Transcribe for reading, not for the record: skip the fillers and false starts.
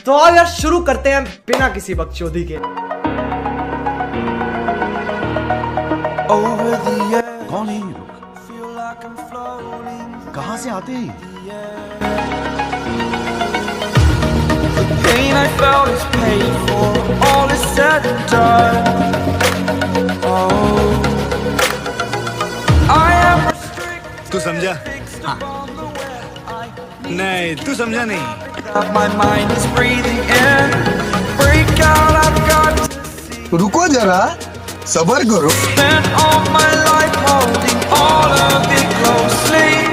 तो अब यार शुरू करते हैं बिना किसी बकचोदी के। कौन है ये लोग? कहां से आते हैं? Pain I felt is paid for, all is said and done. Oh, I am restricted. तू समझा? हाँ। नहीं, तू समझा नहीं। My mind is breathing in. Break out, I've got to see. रुको जरा, सबर करो। Spent all my life holding all of it closely.